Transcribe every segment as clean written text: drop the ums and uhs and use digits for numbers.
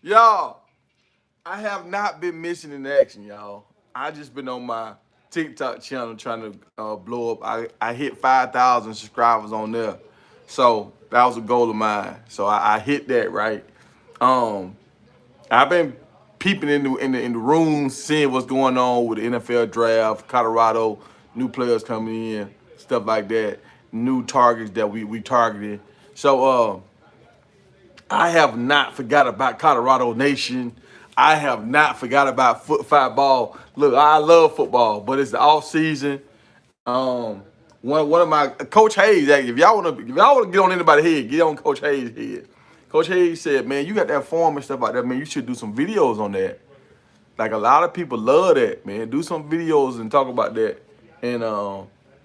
Y'all, I have not been missing in action, y'all. I just been on my TikTok channel trying to blow up. I hit 5,000 subscribers on there, so that was a goal of mine. So I hit that right. Um, I've been peeping in the rooms, seeing what's going on with the NFL draft, Colorado, new players coming in, stuff like that, new targets that we targeted. So I have not forgot about Colorado Nation. I have not forgot about foot five ball. Look, I love football, but it's the off season. Um, one of my Coach Hayes. If y'all wanna get on anybody's head, get on Coach Hayes' head. Coach Hayes said, "Man, you got that form and stuff like that. Man, you should do some videos on that. Like a lot of people love that, man. Do some videos and talk about that, and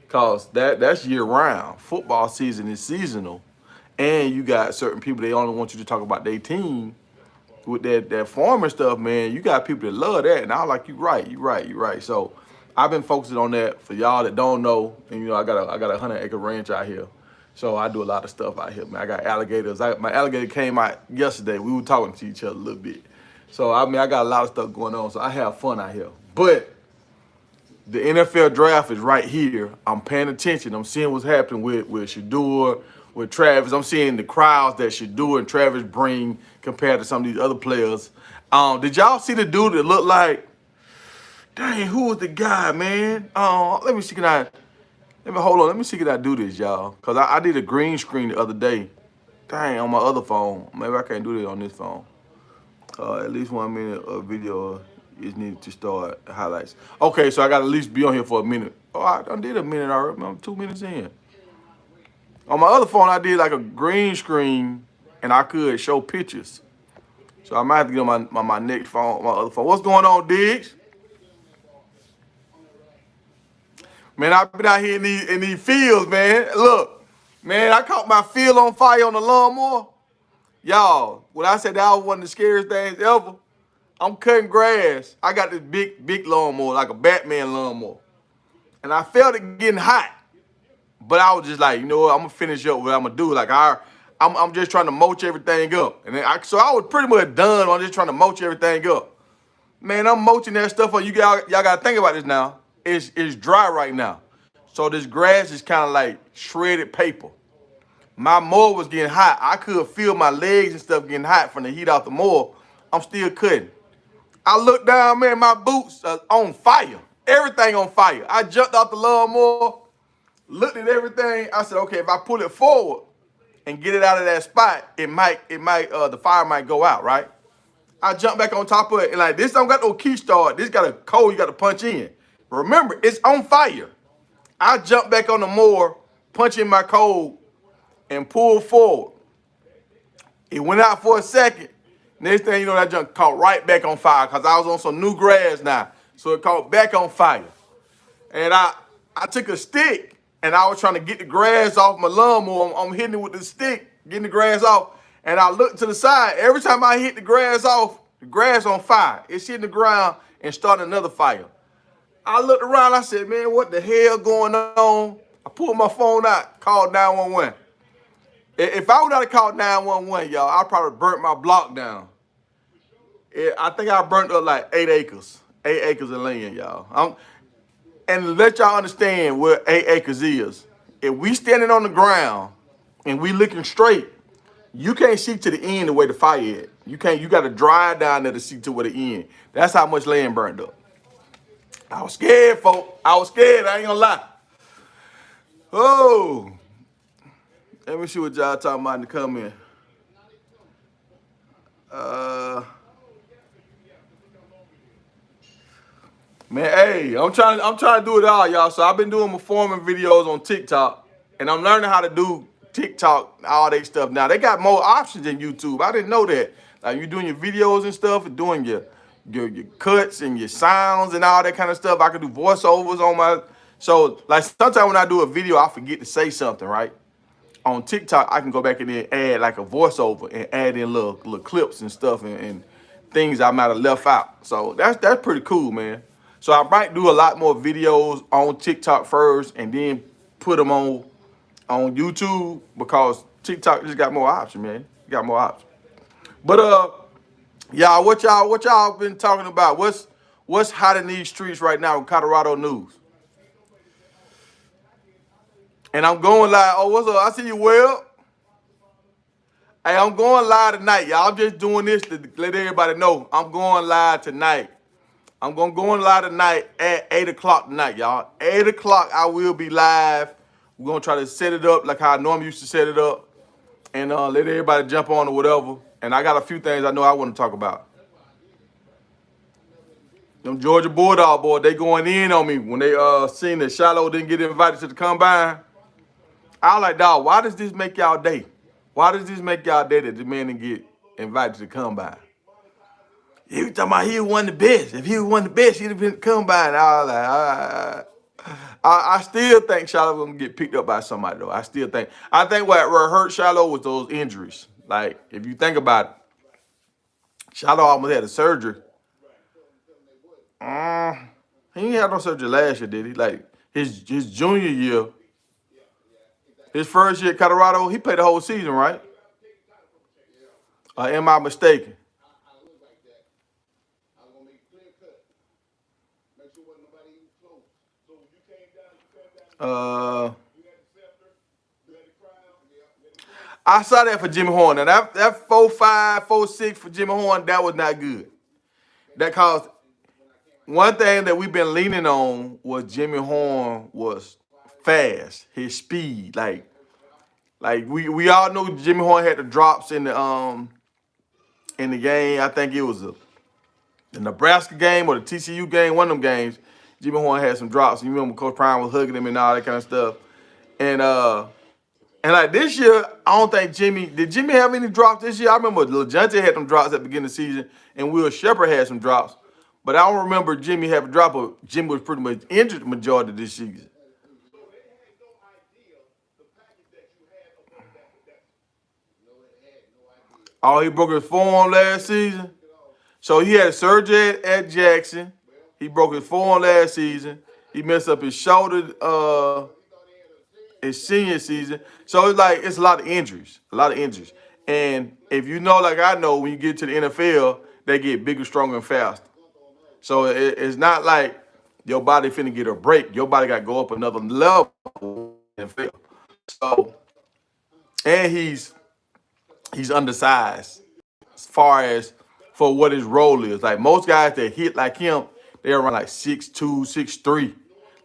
cause that's year round. Football season is seasonal, and you got certain people they only want you to talk about their team with that farming stuff, man. You got people that love that, and I was like, you right. So I've been focusing on that for y'all that don't know, and I got a 100-acre ranch out here, so I do a lot of stuff out here, man. I got alligators. My alligator came out yesterday. We were talking to each other a little bit, so I mean I got a lot of stuff going on, so I have fun out here. But the NFL draft is right here. I'm paying attention. I'm seeing what's happening with Shedeur, with Travis. I'm seeing the crowds that Shedeur and Travis bring compared to some of these other players. Did y'all see the dude that looked like? Dang, who was the guy, man? Let me see. Let me hold on. Let me see. Can I do this, y'all? Cause I did a green screen the other day. Dang, on my other phone. Maybe I can't do that on this phone. At least 1 minute of video is needed to start highlights. Okay, so I got to at least be on here for a minute. Oh, I done did a minute already. I'm 2 minutes in. On my other phone, I did like a green screen, and I could show pictures. So I might have to get on my next phone, my other phone. What's going on, Diggs? Man, I've been out here in these fields, man. Look, man, I caught my field on fire on the lawnmower. Y'all, when I said that was one of the scariest things ever, I'm cutting grass. I got this big lawnmower, like a Batman lawnmower. And I felt it getting hot. But I was just like, you know what, I'm gonna finish up what I'm gonna do. Like I'm just trying to mulch everything up. And then so I was pretty much done. I'm just trying to mulch everything up. Man, I'm mulching that stuff up. Y'all gotta think about this now. It's dry right now. So this grass is kind of like shredded paper. My mower was getting hot. I could feel my legs and stuff getting hot from the heat off the mower. I'm still cutting. I looked down, man, my boots are on fire. Everything on fire. I jumped off the lawnmower, looked at everything. I said, okay, if I pull it forward and get it out of that spot, the fire might go out, right? I jumped back on top of it, and like this don't got no key start. This got a code you got to punch in. Remember, it's on fire. I jumped back on the mower, punch in my code, and pull forward. It went out for a second. Next thing you know, that junk caught right back on fire because I was on some new grass now. So it caught back on fire. And I took a stick and I was trying to get the grass off my lawnmower. I'm hitting it with the stick, getting the grass off. And I looked to the side. Every time I hit the grass off, the grass on fire. It's hitting the ground and starting another fire. I looked around. I said, man, what the hell going on? I pulled my phone out, called 911. If I would not have called 911, y'all, I probably burnt my block down. I think I burnt up like 8 acres. 8 acres of land, y'all. And to let y'all understand where 8 acres is, if we standing on the ground and we looking straight, you can't see to the end the way the fire is. You got to drive down there to see to where the end. That's how much land burned up. I was scared, folks. I was scared. I ain't gonna lie. Oh, let me see what y'all talking about in the comment. Man, hey, I'm trying to do it all, y'all. So I've been doing performing videos on TikTok, and I'm learning how to do TikTok, all that stuff. Now they got more options than YouTube. I didn't know that. Like you doing your videos and stuff, and doing your cuts and your sounds and all that kind of stuff. I can do voiceovers on my. So like sometimes when I do a video, I forget to say something, right? On TikTok, I can go back and then add like a voiceover and add in little clips and stuff and things I might have left out. So that's pretty cool, man. So I might do a lot more videos on TikTok first and then put them on YouTube because TikTok just got more options, man. Got more options. But Y'all, what y'all been talking about? What's hot in these streets right now in Colorado news? And I'm going live. Oh, what's up? I see you, Will. Hey, I'm going live tonight, y'all. I'm just doing this to let everybody know I'm going live tonight. I'm gonna go on live tonight at 8 o'clock tonight, y'all. 8 o'clock, I will be live. We're gonna try to set it up like how I normally used to set it up and let everybody jump on or whatever. And I got a few things I know I want to talk about. Them Georgia Bulldog boys, they going in on me when they seen that Shiloh didn't get invited to the combine. I was like, dog, why does this make y'all day? Why does this make y'all day that the man didn't get invited to the combine? He was talking about he was one of the best. If he was one of the best, he'd have been combine. I was like, I still think Shiloh gonna get picked up by somebody though. I think what hurt Shiloh was those injuries. Like if you think about it, Shiloh almost had a surgery. He didn't have no surgery last year, did he? Like his junior year, his first year at Colorado, he played the whole season, right? Am I mistaken? Uh, I saw that for Jimmy Horn. Now that 4.5, 4.6 for Jimmy Horn, that was not good. That caused one thing that we've been leaning on was Jimmy Horn was fast, his speed. Like we all know Jimmy Horn had the drops in the game. I think it was the Nebraska game or the TCU game, one of them games. Jimmy Horn had some drops. You remember Coach Prime was hugging him and all that kind of stuff. And like this year, I don't think did Jimmy have any drops this year? I remember LeJounte had some drops at the beginning of the season, and Will Shepherd had some drops. But I don't remember Jimmy having a drop, but Jimmy was pretty much injured the majority of this season. Oh, he broke his forearm last season. So he had surgery at Jackson. He broke his forearm last season. He messed up his shoulder his senior season. So it's a lot of injuries. A lot of injuries. And if you know, like I know, when you get to the NFL, they get bigger, stronger, and faster. So it's not like your body finna get a break. Your body got to go up another level and fail. So, and he's undersized as far as for what his role is. Like most guys that hit like him, they're around like 6'2", 6'3".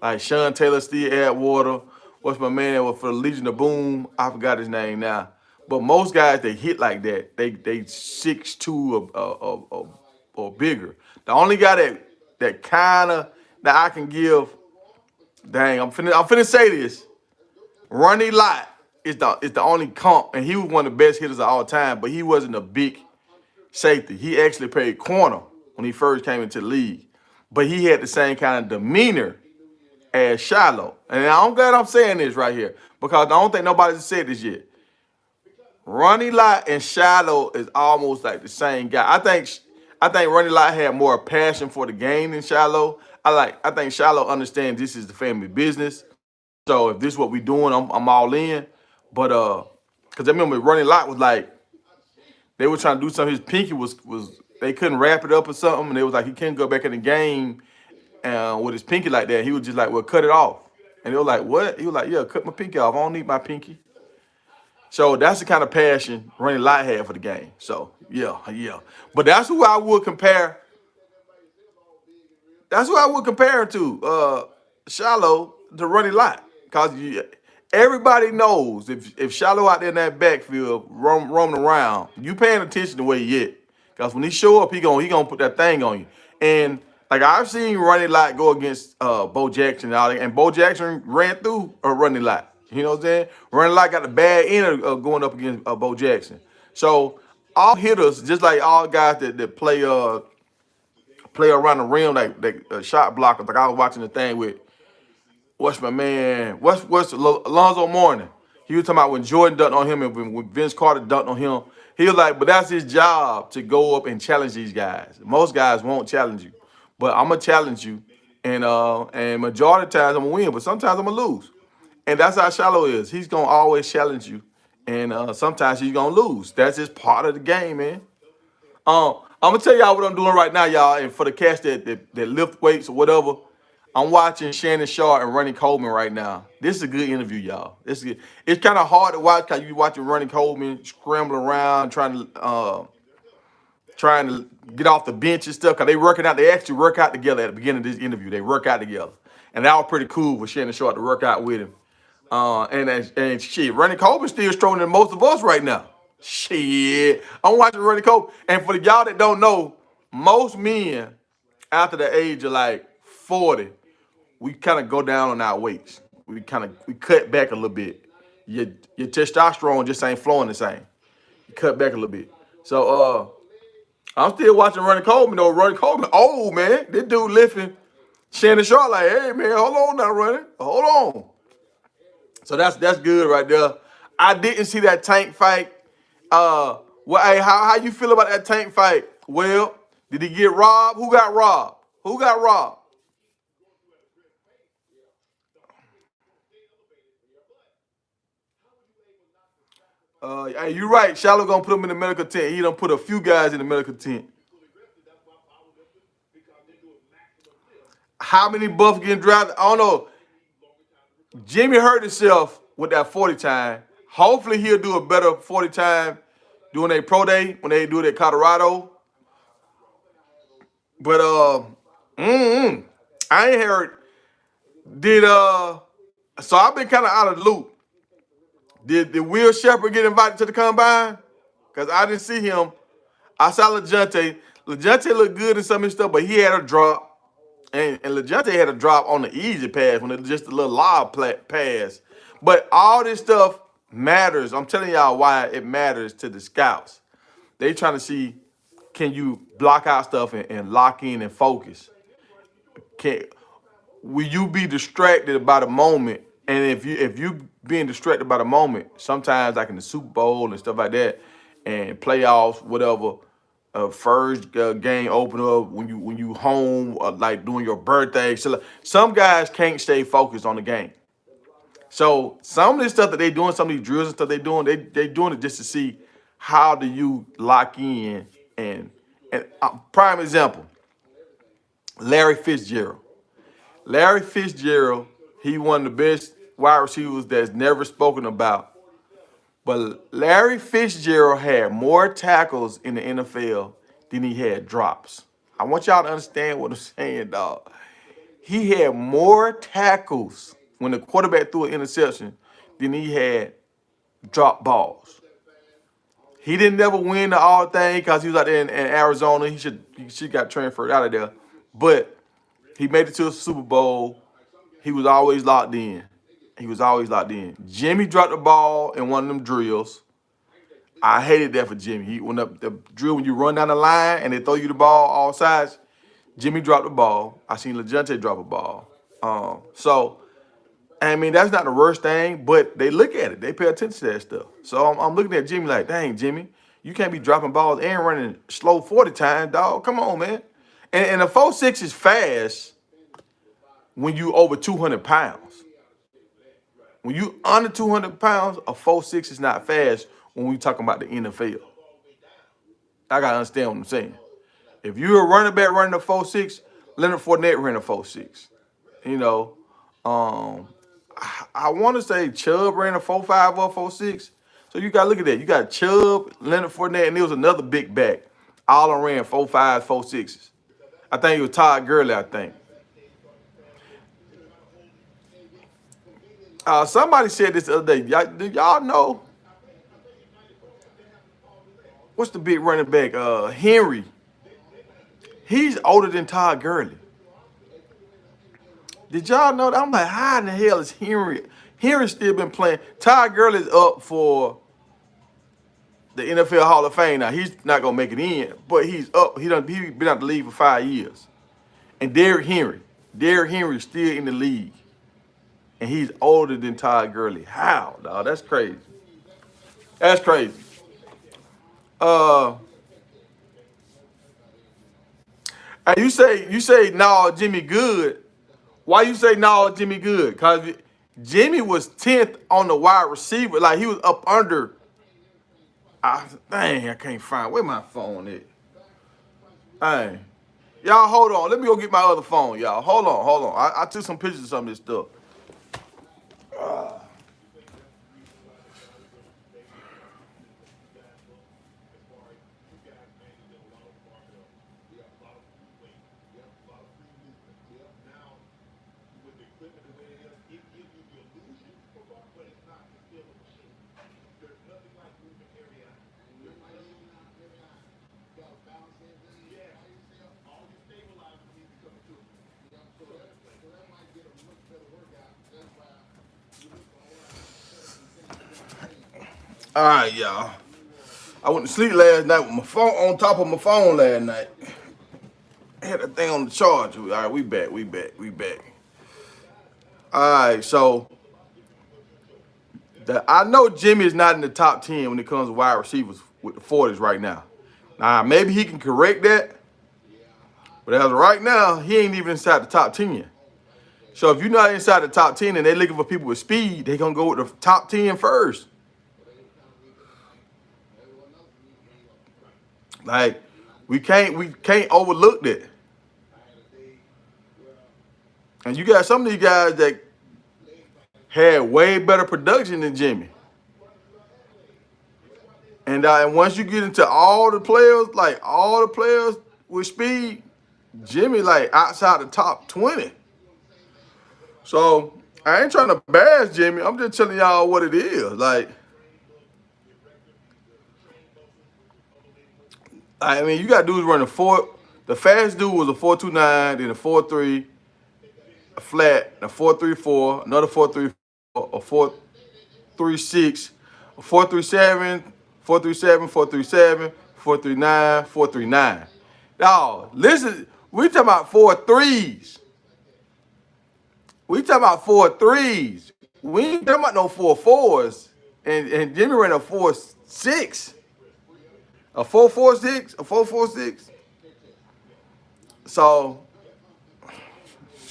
Like Sean Taylor, Steve Atwater. What's my man that was for the Legion of Boom? I forgot his name now. But most guys that hit like that, they 6'2" or bigger. The only guy that kind of that I can give, dang, I'm finna say this. Ronnie Lott is the only comp, and he was one of the best hitters of all time, but he wasn't a big safety. He actually played corner when he first came into the league. But he had the same kind of demeanor as Shiloh. And I'm glad I'm saying this right here because I don't think nobody's said this yet. Ronnie Lott and Shiloh is almost like the same guy. I think Ronnie Lott had more passion for the game than Shiloh. I think Shiloh understands this is the family business. So if this is what we doing, I'm all in. But because I remember Ronnie Lott was like, they were trying to do something. His pinky was they couldn't wrap it up or something, and they was like he couldn't go back in the game with his pinky like that. He was just like, well, cut it off. And they were like, what? He was like, yeah, cut my pinky off. I don't need my pinky. So that's the kind of passion Ronnie Lott had for the game. So yeah. But that's who I would compare. That's who I would compare him to, Shiloh to Ronnie Lott. Because everybody knows if Shiloh out there in that backfield roaming around, you paying attention to where he at. Because when he show up, he gonna put that thing on you. And like I've seen Ronnie Lott go against Bo Jackson and all that, and Bo Jackson ran through Ronnie Lott. You know what I'm saying? Ronnie Lott got the bad end of going up against Bo Jackson. So all hitters, just like all guys that play around the rim like shot blockers. Like I was watching the thing with what's my man? What's Alonzo Mourning? He was talking about when Jordan dunked on him and when Vince Carter dunked on him. He was like, but that's his job to go up and challenge these guys. Most guys won't challenge you, but I'm gonna challenge you, and majority of the times I'm gonna win, but sometimes I'm gonna lose, and that's how Shiloh is. He's gonna always challenge you, and sometimes he's gonna lose. That's just part of the game, man. I'm gonna tell y'all what I'm doing right now, y'all. And for the cats that lift weights or whatever, I'm watching Shannon Sharp and Ronnie Coleman right now. This is a good interview, y'all. This is good. It's kind of hard to watch because you watching Ronnie Coleman scramble around trying to get off the bench and stuff. Cause they working out. They actually work out together at the beginning of this interview. They work out together, and that was pretty cool for Shannon Sharp to work out with him. And shit, Ronnie Coleman still stronger than most of us right now. Shit, I'm watching Ronnie Coleman, and for the y'all that don't know, most men after the age of like 40, we kind of go down on our weights. We cut back a little bit. Your testosterone just ain't flowing the same. You cut back a little bit. So I'm still watching Ronnie Coleman though. Ronnie Coleman, oh man, this dude lifting Shannon Sharp like, hey man, hold on now, Ronnie, hold on. So that's good right there. I didn't see that Tank fight. Hey, how you feel about that Tank fight? Well, did he get robbed? Who got robbed? Who got robbed? Hey, you right. Shallow gonna put him in the medical tent. He done put a few guys in the medical tent. How many buffs getting drafted? I don't know. Jimmy hurt himself with that 40 time. Hopefully he'll do a better 40 time doing a pro day when they do it at Colorado. But I ain't heard. So I've been kind of out of the loop. Did Will Shepherd get invited to the combine? Because I didn't see him. I saw LeJounte. LeJounte looked good in some of his stuff, but he had a drop. And LeJounte had a drop on the easy pass when it was just a little lob pass. But all this stuff matters. I'm telling y'all why it matters to the scouts. They trying to see, can you block out stuff and lock in and focus? Will you be distracted by the moment? And if you being distracted by the moment, sometimes like in the Super Bowl and stuff like that, and playoffs, whatever, first game opener when you home, like doing your birthday. So some guys can't stay focused on the game. So some of this stuff that they doing, some of these drills and stuff they doing, they doing it just to see how do you lock in and prime example, Larry Fitzgerald. Larry Fitzgerald, he one of the best wide receivers that's never spoken about. But Larry Fitzgerald had more tackles in the NFL than he had drops. I want y'all to understand what I'm saying, dog. He had more tackles when the quarterback threw an interception than he had drop balls. He didn't never win the all thing because he was out there in Arizona. He should got transferred out of there. But he made it to a Super Bowl. He was always locked in. Jimmy dropped the ball in one of them drills. I hated that for Jimmy. When the drill, when you run down the line and they throw you the ball all sides, Jimmy dropped the ball. I seen LeJounte drop a ball. So, I mean, that's not the worst thing, but they look at it. They pay attention to that stuff. So I'm looking at Jimmy like, dang, Jimmy, you can't be dropping balls and running slow 40 times, dog. Come on, man. And a 4.6 is fast when you over 200 pounds. When you under 200 pounds, a 4.6 is not fast when we talking about the NFL. I got to understand what I'm saying. If you're a running back running a 4.6, Leonard Fournette ran a 4.6. You know, I want to say Chubb ran a 4.5 or 4.6. So you got to look at that. You got Chubb, Leonard Fournette, and there was another big back. All of them ran 4.5s, 4.6s. I think it was Todd Gurley, I think. Somebody said this the other day. Do y'all know what's the big running back? Henry. He's older than Todd Gurley. Did y'all know that? I'm like, how in the hell is Henry? Henry's still been playing. Todd Gurley's up for the NFL Hall of Fame now. He's not gonna make it in, but he's up. He been out the league for 5 years. And Derrick Henry's still in the league. And he's older than Todd Gurley. How, dog? That's crazy. That's crazy. And you say no, Jimmy good. Why you say no, Jimmy good? Cause Jimmy was 10th on the wide receiver. Like he was up under. Dang, I can't find where my phone is. Hey, y'all hold on. Let me go get my other phone, y'all. Hold on, hold on. I took some pictures of some of this stuff. All right, y'all. I went to sleep last night with my phone on top of my phone last night. I had that thing on the charge. All right, we back. All right, so I know Jimmy is not in the top 10 when it comes to wide receivers with the 40s right now. Now, maybe he can correct that, but as of right now, he ain't even inside the top 10. So if you're not inside the top 10 and they're looking for people with speed, they're going to go with the top 10 first. Like, we can't overlook that. And you got some of these guys that had way better production than Jimmy. And once you get into all the players with speed, Jimmy like outside the top 20. So I ain't trying to bash Jimmy. I'm just telling y'all what it is. Like, I mean, you got dudes running four. The fast dude was a 4.29, then a 4.3, a flat, a 4.34, another 4.34, a 4.36, a 4.37, 4.37, 4.37, 4.39, 4.39. Y'all, listen, we talking about 4.3s. We talking about 4.3s. We ain't talking about no 4.4s. And Jimmy ran a 4.6. A 4.46, a 4.46. So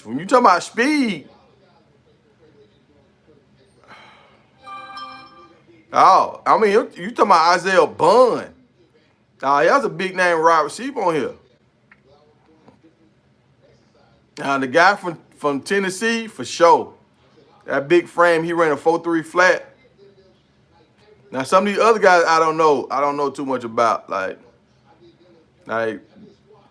when you talk about speed, oh, I mean you talking about Isaiah Bond. Now he has a big name wide receiver on here. Now the guy from Tennessee for sure. That big frame, he ran a 4.3 flat. Now some of these other guys I don't know too much about. Like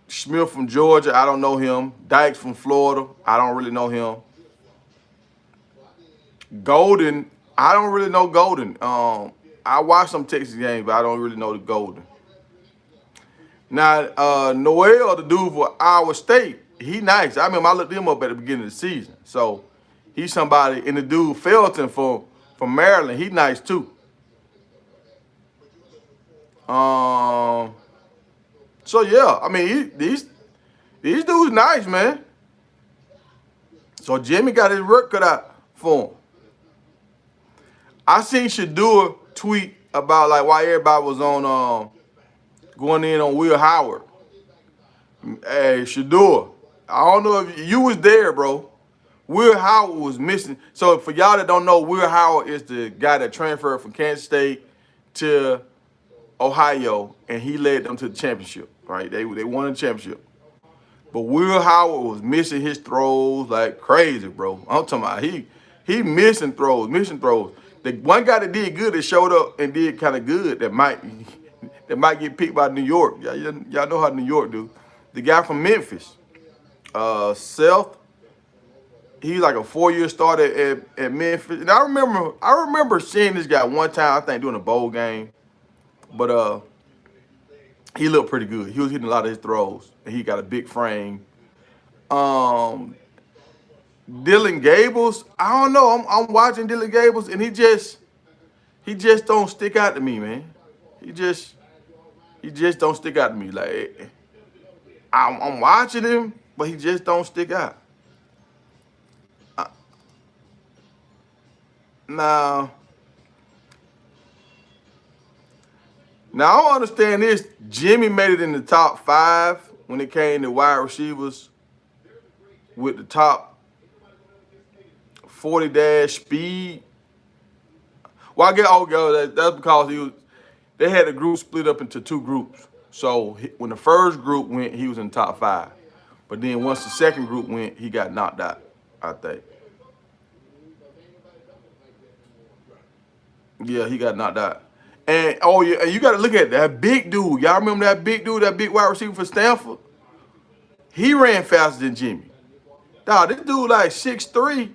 Smith from Georgia, I don't know him. Dykes from Florida, I don't really know him. Golden, I don't really know Golden. I watch some Texas games, but I don't really know the Golden. Now, Noel, the dude for Iowa State, he nice. I remember I looked him up at the beginning of the season. So he's somebody. And the dude Felton from Maryland, he nice too. So yeah, I mean these dudes nice, man. So Jimmy got his work cut out for him. I seen Shador tweet about like why everybody was on going in on Will Howard. Hey, Shador, I don't know if you was there, bro. Will Howard was missing. So for y'all that don't know, Will Howard is the guy that transferred from Kansas State to Ohio, and he led them to the championship. Right? They won the championship. But Will Howard was missing his throws like crazy, bro. I'm talking about he missing throws. The one guy that did good, that showed up and did kind of good, that might get picked by New York. Y'all know how New York do. The guy from Memphis, Seth. He's like a 4-year starter at Memphis. And I remember seeing this guy one time, I think doing a bowl game. But he looked pretty good. He was hitting a lot of his throws, and he got a big frame. Dylan Gables, I don't know. I'm watching Dylan Gables, and he just don't stick out to me, man. He just don't stick out to me. Like I'm watching him, but he just don't stick out. Now I don't understand this. Jimmy made it in the top 5 when it came to wide receivers with the top 40 dash speed. Well, I get that's because they had the group split up into 2 groups. So when the first group went, he was in the top 5. But then once the second group went, he got knocked out, I think. Yeah, he got knocked out. And oh yeah, and you got to look at that big dude. Y'all remember that big dude, that big wide receiver for Stanford? He ran faster than Jimmy. Dog, this dude like 6'3",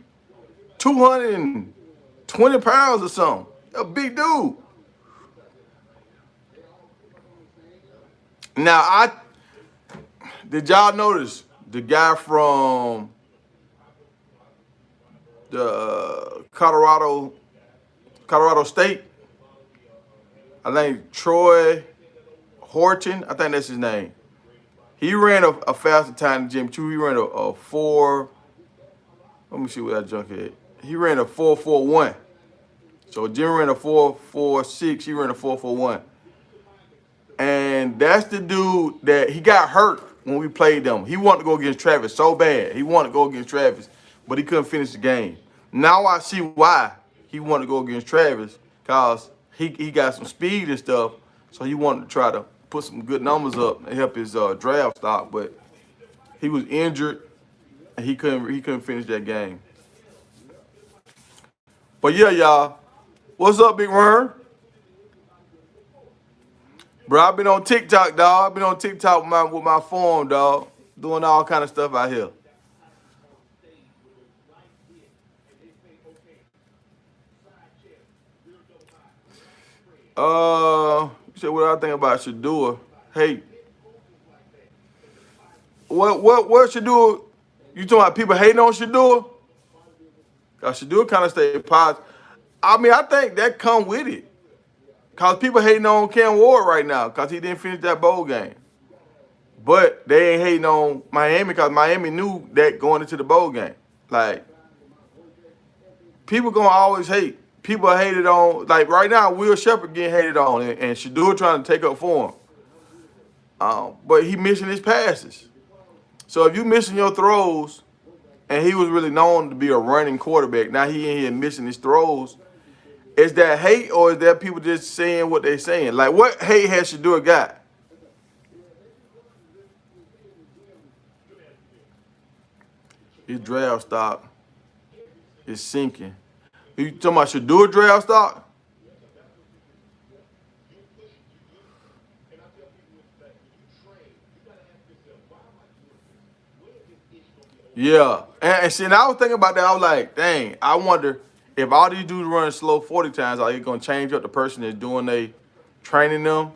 220 pounds or something. A big dude. Now, did y'all notice the guy from the Colorado State? I think Troy Horton. I think that's his name. He ran a faster time than Jimmy too. He ran a 4. Let me see what that junk had. He ran a 4.41. So Jimmy ran a 4.46. He ran a 4.41. And that's the dude that he got hurt when we played them. He wanted to go against Travis so bad. He wanted to go against Travis, but he couldn't finish the game. Now I see why he wanted to go against Travis, because he got some speed and stuff. So he wanted to try to put some good numbers up and help his draft stock, but he was injured and he couldn't finish that game. But yeah, y'all, what's up, Big Worm? Bro, I've been on TikTok, dog. I've been on TikTok with my phone, dog, doing all kind of stuff out here. You said what I think about Shadua. Hey, what Shadua? You talking about people hating on Shadua? Cause Shadua kind of stay positive. I mean, I think that come with it. Cause people hating on Cam Ward right now, cause he didn't finish that bowl game. But they ain't hating on Miami, cause Miami knew that going into the bowl game. Like, people gonna always hate. People are hated on. Like right now, Will Shepherd getting hated on, and Shadua trying to take up for him. But he missing his passes. So if you missing your throws, and he was really known to be a running quarterback, now he in here missing his throws. Is that hate, or is that people just saying what they saying? Like, what hate has Shadua got? His draft stock is sinking. You talking about Shadua draft stock? Yeah. And see, and I was thinking about that. I was like, dang, I wonder if all these dudes run slow 40 times, are they going to change up the person that's doing they training them?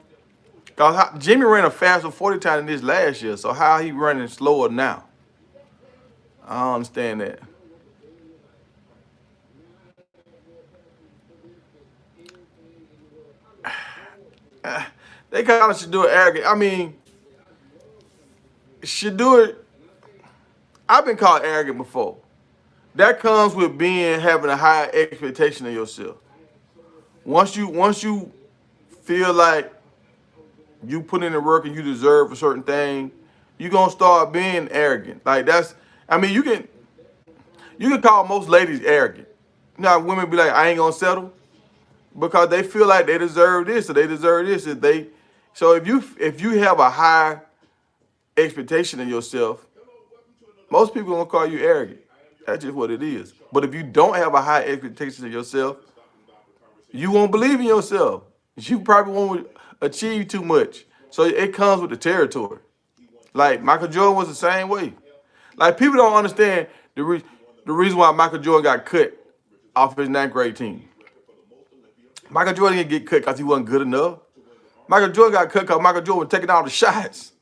Because Jimmy ran a faster 40 times than this last year, so how he running slower now? I don't understand that. They kind of should do it arrogant. I mean, should do it. I've been called arrogant before. That comes with having a high expectation of yourself. Once you feel like you put in the work and you deserve a certain thing, you're gonna start being arrogant. Like I mean, you can call most ladies arrogant. You know, women be like, I ain't gonna settle, because they feel like they deserve this or they deserve this. So if you have a high expectation of yourself, most people gonna call you arrogant. That's just what it is. But if you don't have a high expectation of yourself, you won't believe in yourself. You probably won't achieve too much. So it comes with the territory. Like Michael Jordan was the same way. Like, people don't understand the reason why Michael Jordan got cut off his 9th grade team. Michael Jordan didn't get cut because he wasn't good enough. Michael Jordan got cut because Michael Jordan was taking all the shots.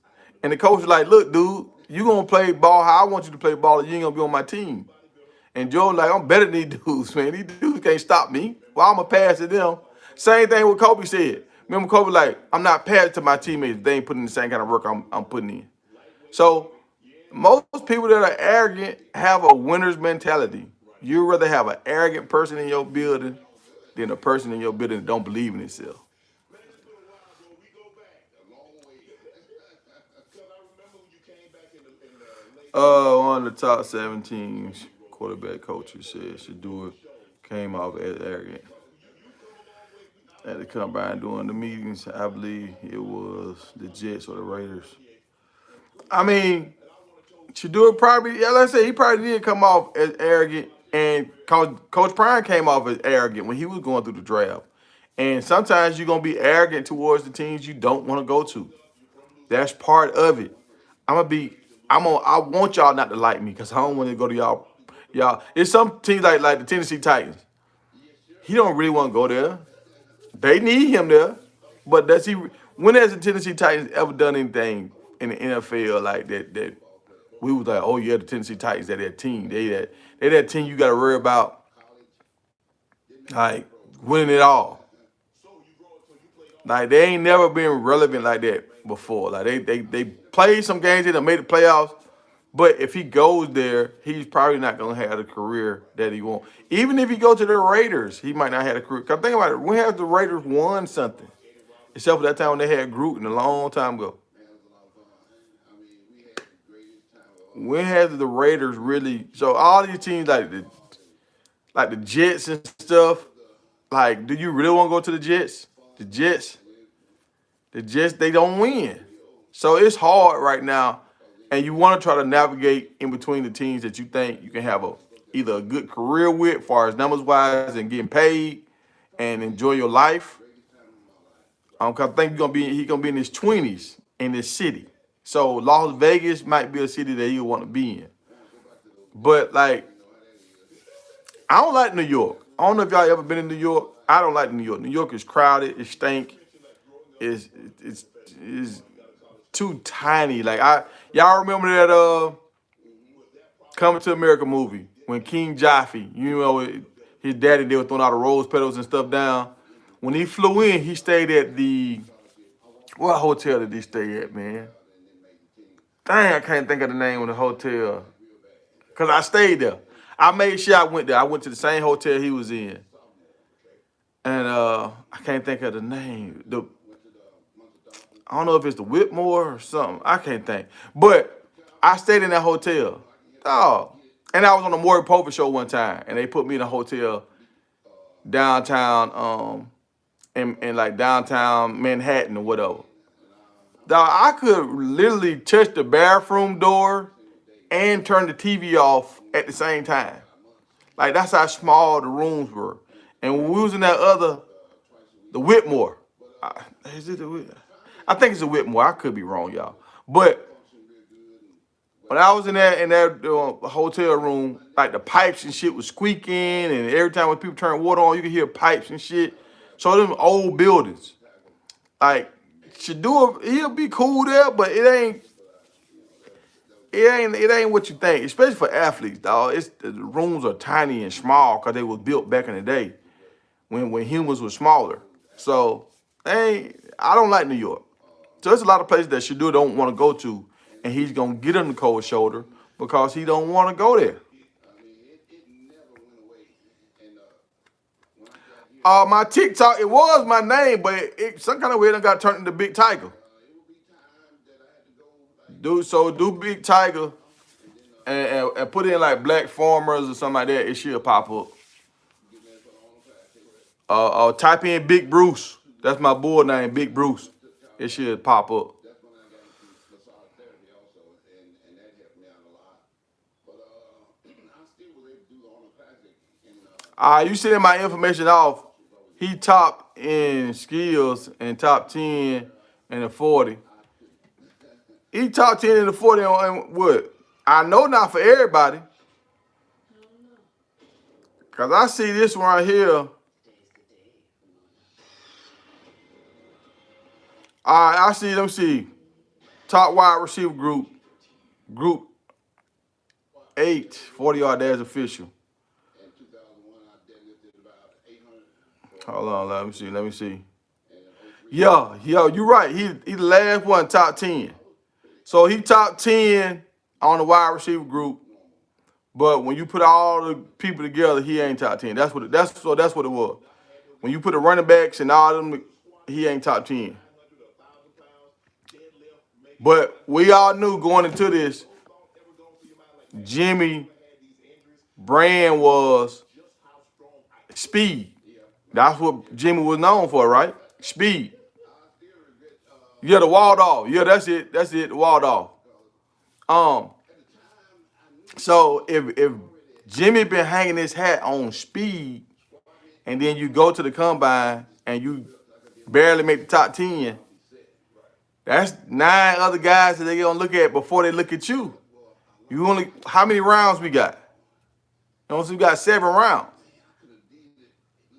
And the coach was like, look, dude, you going to play ball how I want you to play ball, and you ain't going to be on my team. And Jordan like, I'm better than these dudes, man. These dudes can't stop me. Well, I'm going to pass to them. Same thing what Kobe said. Remember, Kobe like, I'm not passing to my teammates. They ain't putting in the same kind of work I'm putting in. So most people that are arrogant have a winner's mentality. You'd rather have an arrogant person in your building than a person in your building that don't believe in itself. One of the top 17 quarterback coaches said Shadua came off as arrogant. at the combine during the meetings. I believe it was the Jets or the Raiders. I mean, Shador probably, yeah, let's say he probably did come off as arrogant, and Coach Prime came off as arrogant when he was going through the draft. And sometimes you're gonna be arrogant towards the teams you don't want to go to. That's part of it. I'm gonna be. I want y'all not to like me because I don't want to go to y'all. Y'all, it's some teams like the Tennessee Titans. He don't really want to go there. They need him there, but does he? When has the Tennessee Titans ever done anything in the NFL like that? That we was like, oh yeah, the Tennessee Titans, that team. They that team you got to worry about like winning it all. Like they ain't never been relevant like that before. Like they played some games that made the playoffs, but if he goes there, he's probably not gonna have the career that he want. Even if he goes to the Raiders, he might not have a career. Cause think about it, when have the Raiders won something? Except for that time when they had Gruden a long time ago. When has the Raiders really? So all these teams like the Jets and stuff. Like, do you really want to go to the Jets? The Jets, they don't win. So it's hard right now, and you want to try to navigate in between the teams that you think you can have either a good career with, as far as numbers wise, and getting paid and enjoy your life. I think he's gonna be in his 20s in this city. So Las Vegas might be a city that he'll want to be in. But like, I don't like New York. I don't know if y'all ever been in New York. I don't like New York. New York is crowded. It stink. It's too tiny. Like y'all remember that Coming to America movie when King Jaffe, his daddy, they were throwing all the rose petals and stuff down. When he flew in, he stayed at what hotel did he stay at, man? Dang, I can't think of the name of the hotel. Cause I stayed there. I made sure I went there. I went to the same hotel he was in. And I can't think of the name. I don't know if it's the Whitmore or something. I can't think. But I stayed in that hotel. Oh. And I was on the Maury Povich show one time, and they put me in a hotel downtown, in like downtown Manhattan or whatever. Dog, I could literally touch the bathroom door and turn the TV off at the same time. Like that's how small the rooms were. And when we was in the Whitmore, is it the Whitmore? I think it's a Whitmore. I could be wrong, y'all. But when I was in that hotel room, like the pipes and shit was squeaking, and every time when people turn water on, you could hear pipes and shit. So them old buildings, like he'll be cool there, but it ain't what you think, especially for athletes, dog. The rooms are tiny and small because they were built back in the day when humans were smaller. So I don't like New York. So there's a lot of places that Shador don't want to go to, and he's gonna get on the cold shoulder because he don't want to go there. My TikTok, it was my name, but it some kind of way done got turned into Big Tiger. Do Big Tiger and put in like Black Farmers or something like that. It should pop up. Type in Big Bruce. That's my boy name, Big Bruce. It should pop up. You sending my information off. He top in skills and top 10 in the 40. He top 10 in the 40 on what? I know not for everybody. Because I see this one right here. Let me see. Top wide receiver group 8, 40-yard dash official. Hold on, let me see. Yeah, you're right. He the last one, top 10. So he top 10 on the wide receiver group, but when you put all the people together, he ain't top 10. That's what it was. When you put the running backs and all them, he ain't top 10. But we all knew going into this, Jimmy brand was speed. That's what Jimmy was known for, right? Speed. Yeah, the walled off. Yeah, that's it. That's it. The walled off. Um, so if Jimmy been hanging his hat on speed, and then you go to the combine and you barely make the top 10, that's 9 other guys that they gonna look at before they look at you. You only how many rounds we got? You know, so we got 7 rounds.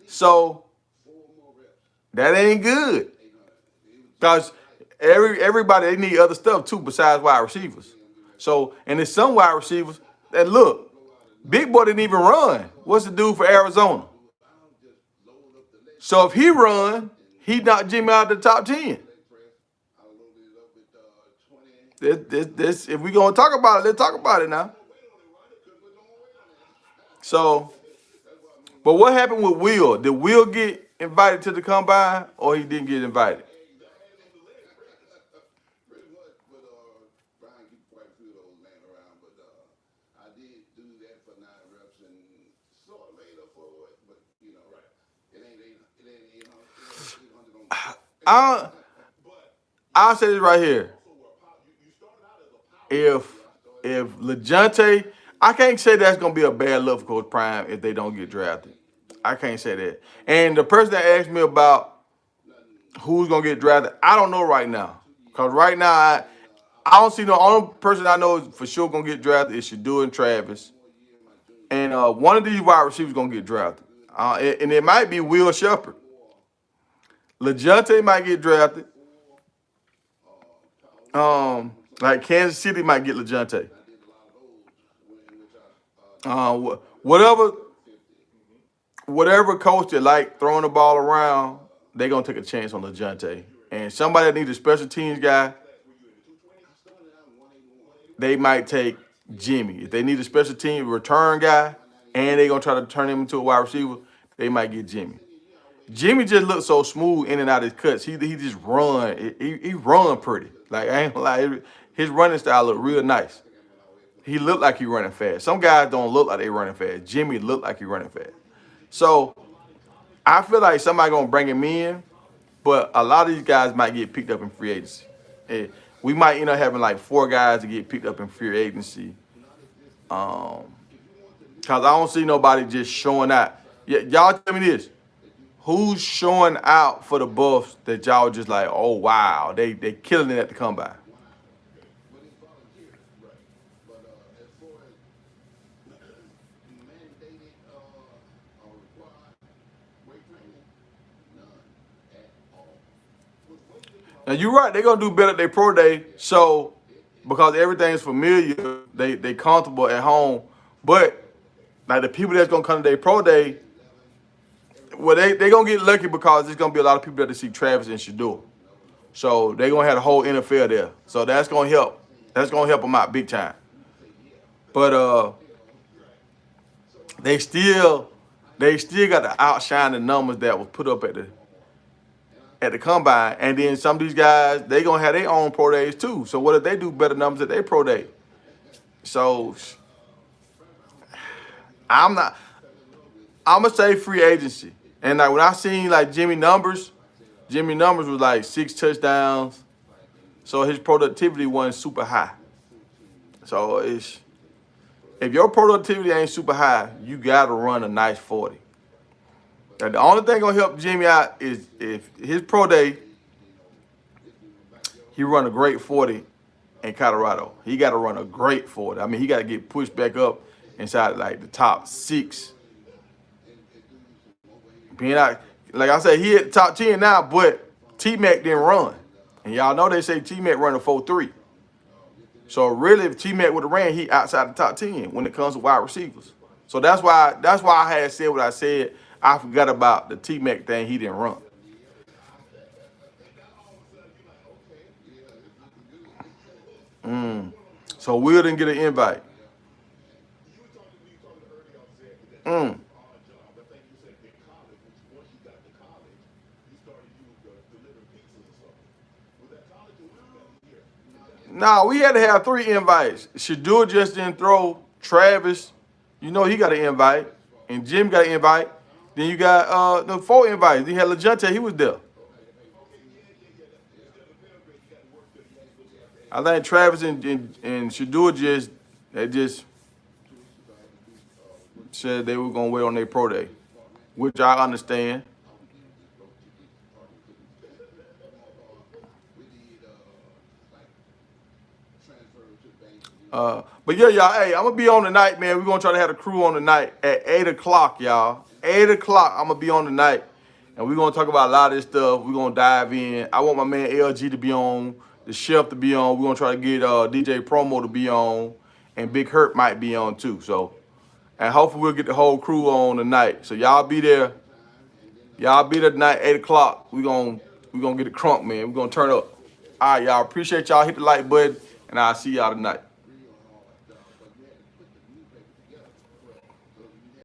So that ain't good. Because everybody they need other stuff too besides wide receivers. So and there's some wide receivers that look, Big Boy didn't even run. What's the dude for Arizona? So if he run, he knocked Jimmy out of the top 10. This if we gonna talk about it, let's talk about it now. So, but what happened with Will? Did Will get invited to the combine or he didn't get invited? I I'll say this right here. If LeJounte, I can't say that's gonna be a bad look for Coach Prime if they don't get drafted. I can't say that. And the person that asked me about who's gonna get drafted, I don't know right now. Cause right now I don't see the only person I know is for sure gonna get drafted is Shador and Travis. And one of these wide receivers gonna get drafted. And it might be Will Shepard. LeJounte might get drafted. Like Kansas City might get LeJounte. Whatever coach that like throwing the ball around, they gonna take a chance on LeJounte. And somebody that needs a special teams guy, they might take Jimmy. If they need a special team return guy, and they gonna try to turn him into a wide receiver, they might get Jimmy. Jimmy just looks so smooth in and out of his cuts. He just run. He run pretty. Like I ain't gonna lie, his running style look real nice. He looked like he running fast. Some guys don't look like they running fast. Jimmy looked like he running fast. So I feel like somebody gonna bring him in, but a lot of these guys might get picked up in free agency. We might end up having like 4 guys to get picked up in free agency. Cause I don't see nobody just showing out. Y'all tell me this. Who's showing out for the Buffs that y'all just like, oh wow, they killing it at the combine? Now you're right, they're gonna do better at their pro day. So because everything's familiar, they comfortable at home. But like the people that's gonna come to their pro day, well, they gonna get lucky because there's gonna be a lot of people that see Travis and Shador. So they're gonna have the whole NFL there. So that's gonna help. That's gonna help them out big time. But they still got to outshine the numbers that was put up at the combine. And then some of these guys, they gonna have their own pro days too. So what if they do better numbers at their pro day? So I'm gonna say free agency. And like when I seen like Jimmy numbers was like 6 touchdowns. So his productivity wasn't super high. So if your productivity ain't super high, you gotta run a nice 40. Now, the only thing gonna help Jimmy out is if his pro day, he run a great 40 in Colorado. He gotta run a great 40. I mean, he gotta get pushed back up inside like the top 6. Being out, like I said, he at the top 10 now, but T-Mac didn't run. And y'all know they say T-Mac run a 4.3. So really, if T-Mac would have ran, he outside the top 10 when it comes to wide receivers. So that's why I had said what I said. I forgot about the T-Mac thing. He didn't run. So Will didn't get an invite. Nah, we had to have 3 invites. Shador just didn't throw. Travis, you know he got an invite. And Jim got an invite. Then you got the 4 invites. You had LeJonte, he was there. I think Travis and Shador just said they were gonna wait on their pro day, which I understand. But yeah, y'all, hey, I'm gonna be on tonight, man. We're gonna try to have the crew on tonight at 8 o'clock, y'all. 8 o'clock, I'm gonna be on tonight. And we're gonna talk about a lot of this stuff. We're gonna dive in. I want my man LG to be on, the chef to be on. We're gonna try to get DJ Promo to be on, and Big Hurt might be on too. So, and hopefully we'll get the whole crew on tonight. So y'all be there. Y'all be there tonight, 8 o'clock. We're gonna get it crunk, man. We're gonna turn up. All right, y'all. Appreciate y'all. Hit the like button, and I'll see y'all tonight.